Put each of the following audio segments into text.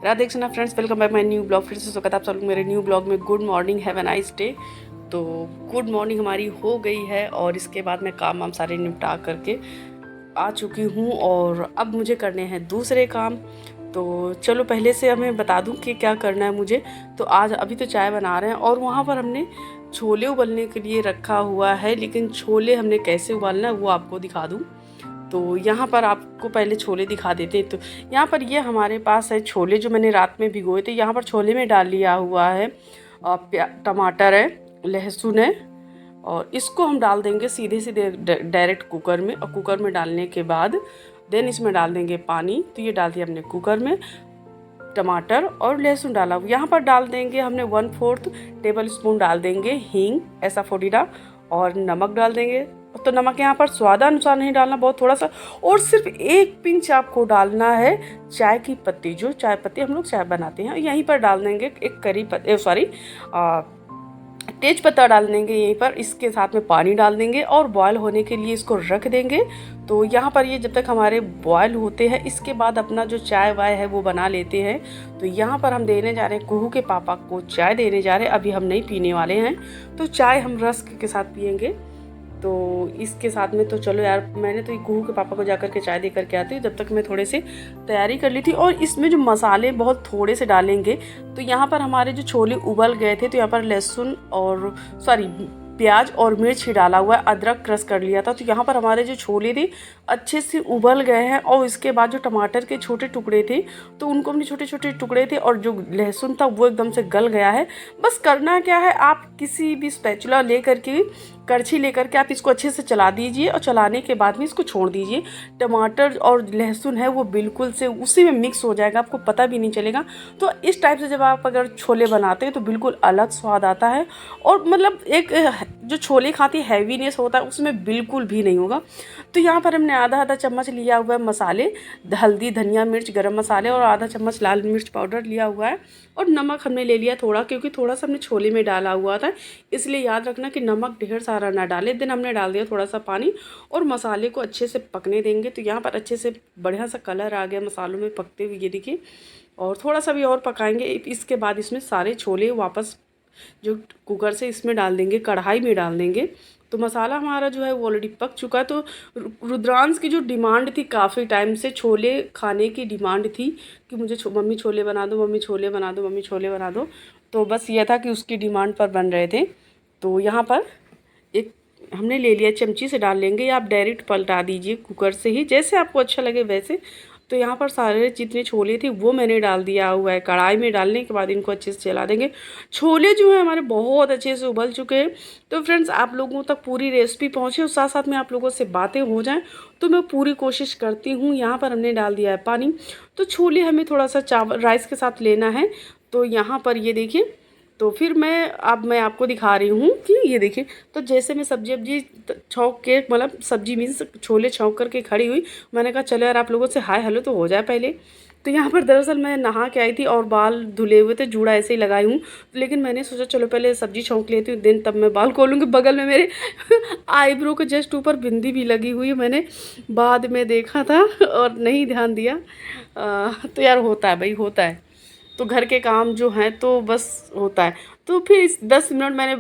Radhe Krishna friends, welcome back my new blog. फिर से स्वागत है आप सब लोग मेरे न्यू ब्लॉग में। Good morning, have a nice day. तो गुड मॉर्निंग हमारी हो गई है और इसके बाद मैं काम वाम सारे निपटा करके आ चुकी हूँ और अब मुझे करने हैं दूसरे काम। तो चलो पहले से हमें बता दूँ कि क्या करना है मुझे। तो आज अभी तो चाय बना रहे हैं और वहाँ पर हमने छोले उबलने के लिए रखा हुआ है, लेकिन छोले हमने कैसे उबालना है वो आपको दिखा दूँ। तो यहाँ पर आपको पहले छोले दिखा देते हैं। तो यहाँ पर ये हमारे पास है छोले जो मैंने रात में भिगोए थे। यहाँ पर छोले में डाल लिया हुआ है टमाटर है, लहसुन है, और इसको हम डाल देंगे सीधे सीधे डायरेक्ट कुकर में। और कुकर में डालने के बाद देन इसमें डाल देंगे पानी। तो ये डाल दिया हमने कुकर में, टमाटर और लहसुन डाला। यहाँ पर डाल देंगे हमने 1/4 टेबल स्पून डाल देंगे हींग, ऐसा फोड़ीडा, और नमक डाल देंगे। तो नमक यहाँ पर स्वादानुसार नहीं डालना, बहुत थोड़ा सा, और सिर्फ एक पिंच आपको डालना है चाय की पत्ती, जो चाय पत्ती हम लोग चाय बनाते हैं। यहीं पर डाल देंगे एक तेज पत्ता डाल देंगे यहीं पर। इसके साथ में पानी डाल देंगे और बॉयल होने के लिए इसको रख देंगे। तो यहाँ पर ये जब तक हमारे बॉयल होते हैं, इसके बाद अपना जो चाय वाय है वो बना लेते हैं। तो यहाँ पर हम देने जा रहे हैं कुहू के पापा को चाय देने जा रहे हैं। अभी हम नहीं पीने वाले हैं, तो चाय हम रस्क के साथ पियेंगे। तो इसके साथ में तो चलो यार, मैंने तो कुहू के पापा को जाकर के चाय दे करके आती हूँ, जब तक मैं थोड़े से तैयारी कर ली थी। और इसमें जो मसाले बहुत थोड़े से डालेंगे। तो यहाँ पर हमारे जो छोले उबल गए थे, तो यहाँ पर लहसुन और प्याज और मिर्च ही डाला हुआ है, अदरक क्रश कर लिया था। तो यहाँ पर हमारे जो छोले थे अच्छे से उबल गए हैं। और इसके बाद जो टमाटर के छोटे टुकड़े थे, तो उनको हमने छोटे छोटे टुकड़े थे, और जो लहसुन था वो एकदम से गल गया है। बस करना क्या है, आप किसी भी स्पैचुला लेकर के, करछी लेकर के आप इसको अच्छे से चला दीजिए, और चलाने के बाद में इसको छोड़ दीजिए। टमाटर और लहसुन है वो बिल्कुल से उसी में मिक्स हो जाएगा, आपको पता भी नहीं चलेगा। तो इस टाइप से जब आप अगर छोले बनाते हैं तो बिल्कुल अलग स्वाद आता है। और मतलब एक जो छोले खाती हैवीनेस होता है उसमें बिल्कुल भी नहीं होगा। तो यहाँ पर हमने आधा आधा चम्मच लिया हुआ है मसाले, हल्दी, धनिया, मिर्च, गरम मसाले, और आधा चम्मच लाल मिर्च पाउडर लिया हुआ है। और नमक हमने ले लिया थोड़ा, क्योंकि थोड़ा सा हमने छोले में डाला हुआ था, इसलिए याद रखना कि नमक ढेर सारा ना डालें। देन हमने डाल दिया थोड़ा सा पानी और मसाले को अच्छे से पकने देंगे। तो यहाँ पर अच्छे से बढ़िया सा कलर आ गया मसालों में पकते हुए, ये देखिए। और थोड़ा सा भी और पकाएंगे। इसके बाद इसमें सारे छोले वापस जो कुकर से इसमें डाल देंगे, कढ़ाई में डाल देंगे। तो मसाला हमारा जो है वो ऑलरेडी पक चुका है। तो रुद्रांश की जो डिमांड थी, काफ़ी टाइम से छोले खाने की डिमांड थी कि मुझे मम्मी छोले बना दो, मम्मी छोले बना दो, मम्मी छोले बना दो। तो बस ये था कि उसकी डिमांड पर बन रहे थे। तो यहाँ पर एक हमने ले लिया, चमची से डाल लेंगे, या आप डायरेक्ट पलटा दीजिए कुकर से ही, जैसे आपको अच्छा लगे वैसे। तो यहाँ पर सारे जितने छोले थे वो मैंने डाल दिया हुआ है। कढ़ाई में डालने के बाद इनको अच्छे से चला देंगे। छोले जो है हमारे बहुत अच्छे से उबल चुके हैं। तो फ्रेंड्स, आप लोगों तक पूरी रेसिपी पहुँचे और साथ साथ में आप लोगों से बातें हो जाएं, तो मैं पूरी कोशिश करती हूँ। यहाँ पर हमने डाल दिया है पानी। तो छोले हमें थोड़ा सा चावल राइस के साथ लेना है। तो यहाँ पर ये देखिए, तो फिर मैं आपको दिखा रही हूँ कि ये देखिए। तो जैसे मैं सब्जी छौंक के, मतलब सब्जी मीन्स छोले छौंक करके खड़ी हुई, मैंने कहा चलो यार आप लोगों से हाय हेलो तो हो जाए पहले। तो यहाँ पर दरअसल मैं नहा के आई थी और बाल धुले हुए थे, जूड़ा ऐसे ही लगाई हूँ। लेकिन मैंने सोचा चलो पहले सब्जी छौंक लेती हूँ, दिन तब मैं बाल खोलूँगी। बगल में मेरे आईब्रो के जस्ट ऊपर बिंदी भी लगी हुई है, मैंने बाद में देखा था और नहीं ध्यान दिया। तो यार होता है भाई, होता है। तो घर के काम जो हैं तो बस होता है। तो फिर इस 10 मिनट मैंने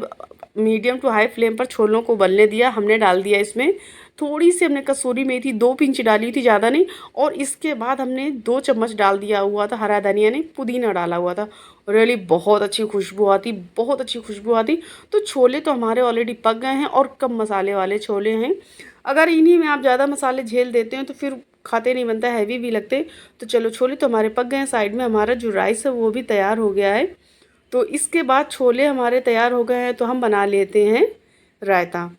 मीडियम टू हाई फ्लेम पर छोलों को उबलने दिया। हमने डाल दिया इसमें थोड़ी सी, हमने कसूरी मेथी 2 पिंच डाली थी, ज़्यादा नहीं। और इसके बाद हमने 2 चम्मच डाल दिया हुआ था हरा धनिया, नहीं पुदीना डाला हुआ था। रियली बहुत अच्छी खुशबू आती, बहुत अच्छी खुशबू आती। तो छोले तो हमारे ऑलरेडी पक गए हैं और कम मसाले वाले छोले हैं। अगर इन्हीं में आप ज़्यादा मसाले झेल देते हैं तो फिर खाते नहीं बनता, हैवी भी लगते। तो चलो छोले तो हमारे पक गए हैं। साइड में हमारा जो राइस है वो भी तैयार हो गया है। तो इसके बाद छोले हमारे तैयार हो गए हैं, तो हम बना लेते हैं रायता।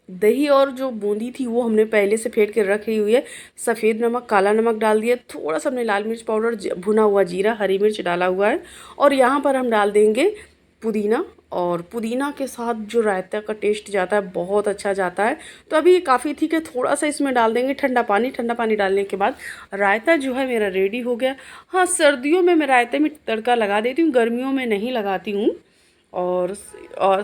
दही और जो बूंदी थी वो हमने पहले से फेंट के रखी हुई है। सफ़ेद नमक, काला नमक डाल दिया, थोड़ा सा हमने लाल मिर्च पाउडर, भुना हुआ जीरा, हरी मिर्च डाला हुआ है। और यहाँ पर हम डाल देंगे पुदीना, और पुदीना के साथ जो रायता का टेस्ट जाता है बहुत अच्छा जाता है। तो अभी ये काफ़ी ठीक है, थोड़ा सा इसमें डाल देंगे ठंडा पानी। ठंडा पानी डालने के बाद रायता जो है मेरा रेडी हो गया। हाँ, सर्दियों में मैं रायते में तड़का लगा देती हूँ, गर्मियों में नहीं लगाती हूँ। और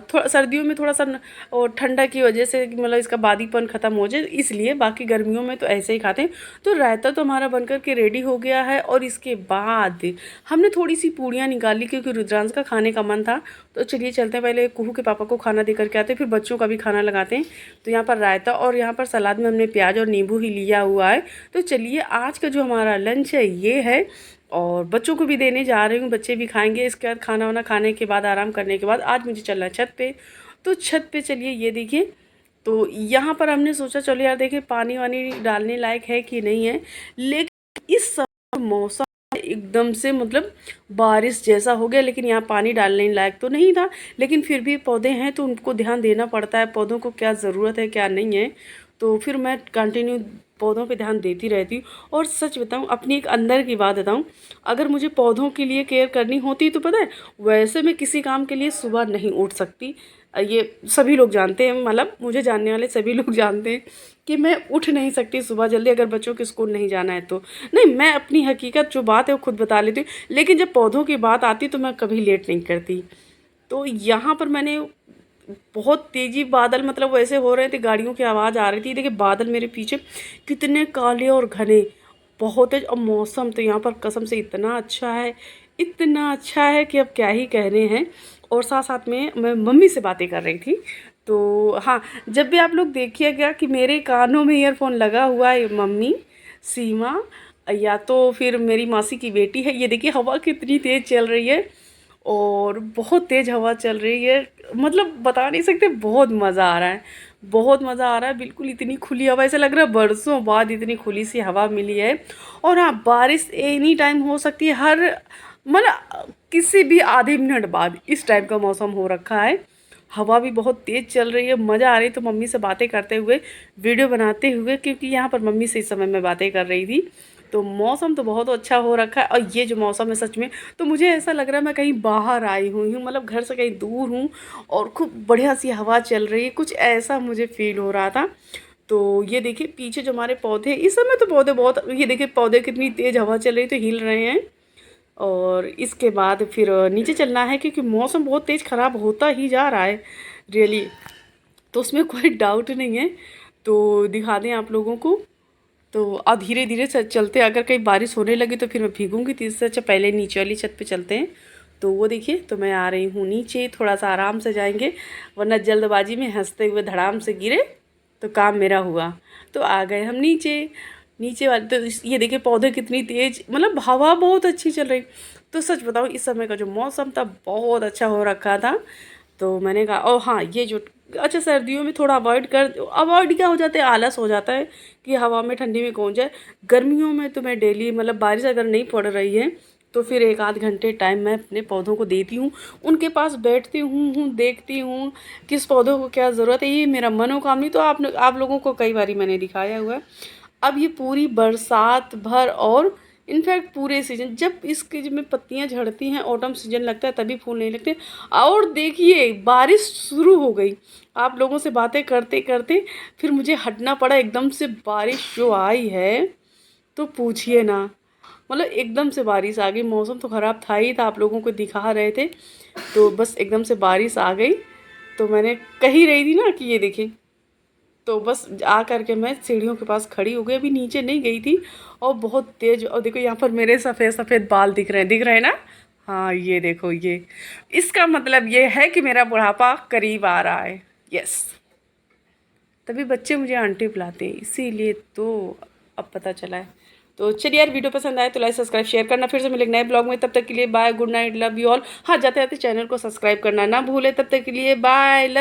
थोड़ा सर्दियों में थोड़ा सा और ठंडा की वजह से मतलब इसका बादीपन ख़त्म हो जाए इसलिए, बाकी गर्मियों में तो ऐसे ही खाते हैं। तो रायता तो हमारा बनकर के रेडी हो गया है। और इसके बाद हमने थोड़ी सी पूड़ियाँ निकाली क्योंकि रुद्रांश का खाने का मन था। तो चलिए चलते हैं, पहले कुहू के पापा को खाना दे करके आते हैं, फिर बच्चों का भी खाना लगाते हैं। तो यहाँ पर रायता और यहाँ पर सलाद में हमने प्याज और नींबू ही लिया हुआ है। तो चलिए आज का जो हमारा लंच है ये है, और बच्चों को भी देने जा रही हूँ, बच्चे भी खाएंगे। इसके बाद खाना वाना खाने के बाद आराम करने के बाद आज मुझे चलना है छत पे। तो छत पे चलिए ये देखिए, तो यहाँ पर हमने सोचा चलो यार देखिए पानी वानी डालने लायक है कि नहीं है, लेकिन इस समय मौसम एकदम से मतलब बारिश जैसा हो गया, लेकिन यहाँ पानी डालने लायक तो नहीं था। लेकिन फिर भी पौधे हैं तो उनको ध्यान देना पड़ता है, पौधों को क्या ज़रूरत है क्या नहीं है। तो फिर मैं कंटिन्यू पौधों पे ध्यान देती रहती हूँ। और सच बताऊँ, अपनी एक अंदर की बात बताऊँ, अगर मुझे पौधों के लिए केयर करनी होती तो पता है वैसे मैं किसी काम के लिए सुबह नहीं उठ सकती। ये सभी लोग जानते हैं, मतलब मुझे जानने वाले सभी लोग जानते हैं कि मैं उठ नहीं सकती सुबह जल्दी अगर बच्चों के स्कूल नहीं जाना है तो। नहीं, मैं अपनी हकीकत जो बात है वो खुद बता लेती हूँ, लेकिन जब पौधों की बात आती तो मैं कभी लेट नहीं करती। तो यहाँ पर मैंने बहुत तेज़ी बादल मतलब वैसे हो रहे थे, गाड़ियों की आवाज़ आ रही थी। देखिए बादल मेरे पीछे कितने काले और घने, बहुत तेज। और मौसम तो यहाँ पर कसम से इतना अच्छा है, इतना अच्छा है कि अब क्या ही कहने हैं। और साथ साथ में मैं मम्मी से बातें कर रही थी। तो हाँ, जब भी आप लोग देखिएगा कि मेरे कानों में ईयरफोन लगा हुआ है, मम्मी, सीमा या तो फिर मेरी मासी की बेटी है। ये देखिए हवा कितनी तेज़ चल रही है, और बहुत तेज़ हवा चल रही है, मतलब बता नहीं सकते, बहुत मज़ा आ रहा है, बहुत मज़ा आ रहा है। बिल्कुल इतनी खुली हवा, ऐसा लग रहा है बरसों बाद इतनी खुली सी हवा मिली है। और हाँ, बारिश एनी टाइम हो सकती है, हर मतलब किसी भी आधे मिनट बाद इस टाइप का मौसम हो रखा है। हवा भी बहुत तेज़ चल रही है, मज़ा आ रही। तो मम्मी से बातें करते हुए, वीडियो बनाते हुए, क्योंकि यहाँ पर मम्मी से इस समय मैं बातें कर रही थी। तो मौसम तो बहुत अच्छा हो रखा है। और ये जो मौसम है सच में, तो मुझे ऐसा लग रहा है मैं कहीं बाहर आई हुई हूँ, मतलब घर से कहीं दूर हूँ, और खूब बढ़िया सी हवा चल रही है, कुछ ऐसा मुझे फील हो रहा था। तो ये देखिए पीछे जो हमारे पौधे, इस समय तो पौधे बहुत, ये देखिए पौधे कितनी तेज़ हवा चल रही है तो हिल रहे हैं। और इसके बाद फिर नीचे चलना है क्योंकि मौसम बहुत तेज़ ख़राब होता ही जा रहा है रियली, तो उसमें कोई डाउट नहीं है। तो दिखा दें आप लोगों को। तो अब धीरे धीरे चलते, अगर कहीं बारिश होने लगी तो फिर मैं भीगूंगी, तो इससे अच्छा पहले नीचे वाली छत पे चलते हैं। तो वो देखिए, तो मैं आ रही हूँ नीचे, थोड़ा सा आराम से जाएंगे, वरना जल्दबाजी में हंसते हुए धड़ाम से गिरे तो काम मेरा हुआ। तो आ गए हम नीचे, नीचे वाले। तो ये देखिए पौधे कितनी तेज़, मतलब हवा बहुत अच्छी चल रही। तो सच बताऊँ इस समय का जो मौसम था बहुत अच्छा हो रखा था। तो मैंने कहा ओ हाँ, ये जो अच्छा सर्दियों में थोड़ा अवॉइड क्या हो जाता है, आलस हो जाता है कि हवा में ठंडी में कौन जाए। गर्मियों में तो मैं डेली मतलब बारिश अगर नहीं पड़ रही है तो फिर एक आध घंटे टाइम मैं अपने पौधों को देती हूँ, उनके पास बैठती हूँ, देखती हूँ किस पौधों को क्या ज़रूरत है। ये मेरा मनोकामनी तो आप लोगों को कई बारी मैंने दिखाया हुआ है। अब ये पूरी बरसात भर और इनफैक्ट पूरे सीजन, जब इसके में पत्तियां झड़ती हैं, ऑटम सीजन लगता है तभी फूल नहीं लगते। और देखिए बारिश शुरू हो गई, आप लोगों से बातें करते करते फिर मुझे हटना पड़ा। एकदम से बारिश जो आई है तो पूछिए ना, मतलब एकदम से बारिश आ गई। मौसम तो ख़राब था ही था, आप लोगों को दिखा रहे थे, तो बस एकदम से बारिश आ गई। तो मैंने कही रही थी ना कि ये देखिए, तो बस आ करके मैं सीढ़ियों के पास खड़ी हो गई, अभी नीचे नहीं गई थी। और बहुत तेज, और देखो यहाँ पर मेरे सफ़ेद सफ़ेद बाल दिख रहे हैं ना। हाँ ये देखो, ये इसका मतलब ये है कि मेरा बुढ़ापा करीब आ रहा है। यस, तभी बच्चे मुझे आंटी बुलाते हैं, इसीलिए तो अब पता चला है। तो चलिए यार, वीडियो पसंद आए तो लाइक सब्सक्राइब शेयर करना। फिर से मिलेंगे नए ब्लॉग में, तब तक के लिए bye, good night, love you all. हाँ, जाते जाते चैनल को सब्सक्राइब करना ना भूले। तब तक के लिए बाय।